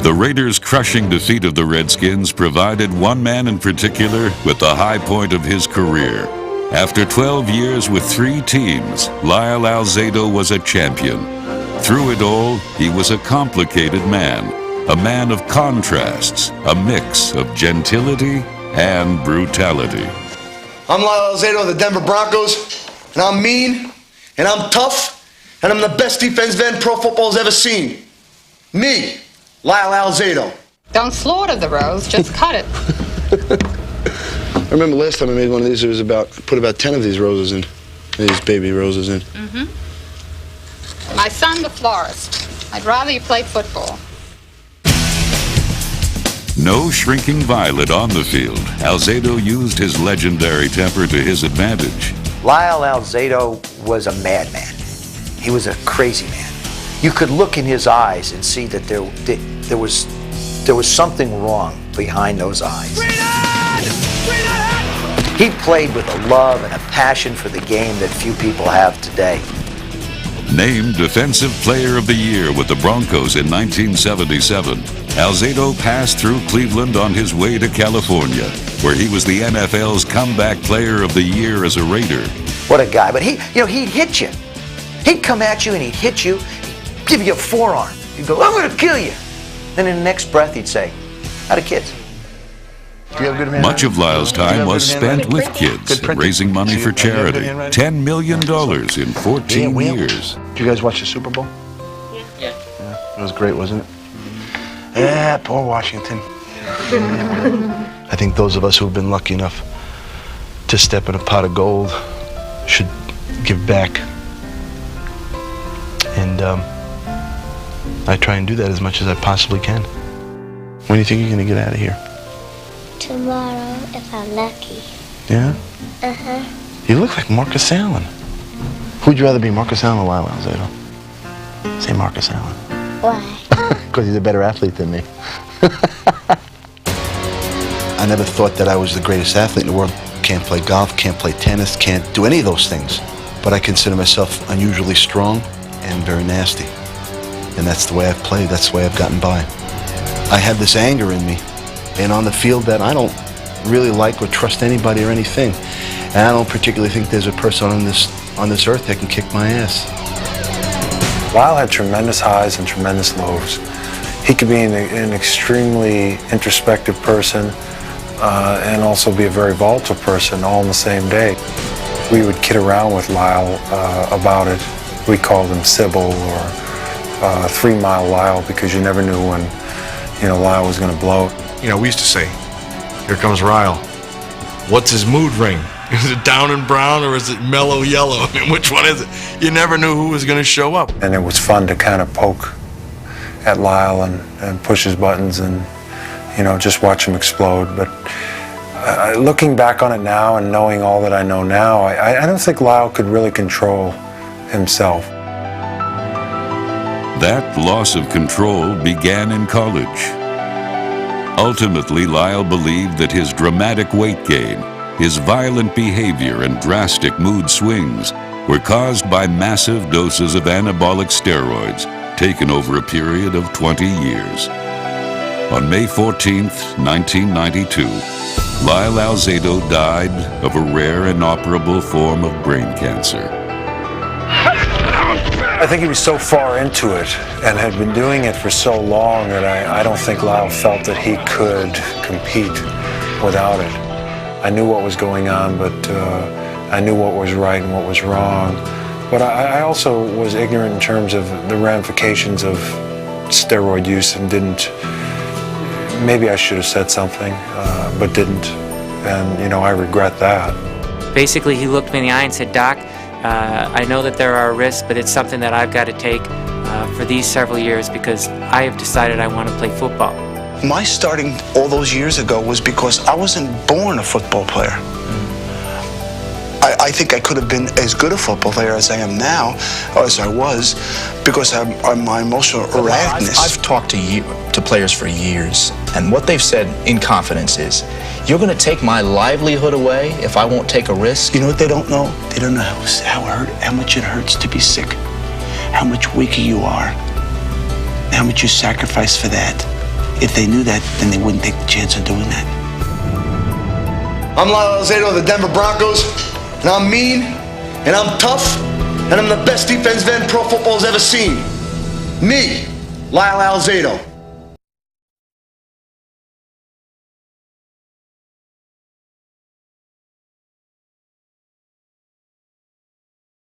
The Raiders' crushing defeat of the Redskins provided one man in particular with the high point of his career. After 12 years with 3 teams, Lyle Alzado was a champion. Through it all, he was a complicated man, a man of contrasts, a mix of gentility and brutality. I'm Lyle Alzado of the Denver Broncos, and I'm mean, and I'm tough, and I'm the best defensive end pro football's ever seen. Me, Lyle Alzado. Don't slaughter the rose, just cut it. I remember last time I made one of these, it was put about 10 of these roses in, these baby roses in. My son, the florist. I'd rather you play football. No shrinking violet on the field, Alzado used his legendary temper to his advantage. Lyle Alzado was a madman. He was a crazy man. You could look in his eyes and see that there was something wrong behind those eyes. He played with a love and a passion for the game that few people have today. Named Defensive Player of the Year with the Broncos in 1977, Alzado passed through Cleveland on his way to California, where he was the NFL's Comeback Player of the Year as a Raider. What a guy. But he'd hit you. He'd come at you and he'd hit you, he'd give you a forearm. He'd go, I'm going to kill you. Then in the next breath, he'd say, how do kids? Much of Lyle's time was spent with kids and raising money for charity. $10 million in 14 years. Did you guys watch the Super Bowl? Yeah. It was great, wasn't it? Yeah, poor Washington. I think those of us who've been lucky enough to step in a pot of gold should give back. And I try and do that as much as I possibly can. When do you think you're going to get out of here? Tomorrow, if I'm lucky. Yeah? Uh-huh. You look like Marcus Allen. Who'd you rather be, Marcus Allen or Lyle Alzado? Say Marcus Allen. Why? Because he's a better athlete than me. I never thought that I was the greatest athlete in the world. Can't play golf, can't play tennis, can't do any of those things. But I consider myself unusually strong and very nasty. And that's the way I've played, that's the way I've gotten by. I have this anger in me, and on the field that I don't really like or trust anybody or anything. And I don't particularly think there's a person on this earth that can kick my ass. Lyle had tremendous highs and tremendous lows. He could be an extremely introspective person and also be a very volatile person all in the same day. We would kid around with Lyle about it. We called him Sybil or 3 Mile Lyle because you never knew when Lyle was going to blow. We used to say, here comes Lyle. What's his mood ring? Is it down and brown or is it mellow yellow? I mean, which one is it? You never knew who was going to show up. And it was fun to kind of poke at Lyle and push his buttons and, just watch him explode. But looking back on it now and knowing all that I know now, I don't think Lyle could really control himself. That loss of control began in college. Ultimately, Lyle believed that his dramatic weight gain, his violent behavior and drastic mood swings were caused by massive doses of anabolic steroids taken over a period of 20 years. On May 14th, 1992, Lyle Alzado died of a rare inoperable form of brain cancer. I think he was so far into it and had been doing it for so long that I don't think Lyle felt that he could compete without it. I knew what was going on, but I knew what was right and what was wrong. But I also was ignorant in terms of the ramifications of steroid use and didn't. Maybe I should have said something, but didn't. And, I regret that. Basically, he looked me in the eye and said, Doc, I know that there are risks, but it's something that I've got to take for these several years because I have decided I want to play football. My starting all those years ago was because I wasn't born a football player. I think I could have been as good a football player as I am now, or as I was, because of my emotional erraticness. I've talked to players for years, and what they've said in confidence is, you're going to take my livelihood away if I won't take a risk? You know what they don't know? They don't know how much it hurts to be sick, how much weaker you are, how much you sacrifice for that. If they knew that, then they wouldn't take the chance of doing that. I'm Lyle Alzado of the Denver Broncos, and I'm mean, and I'm tough, and I'm the best defensive end pro football's ever seen. Me, Lyle Alzado.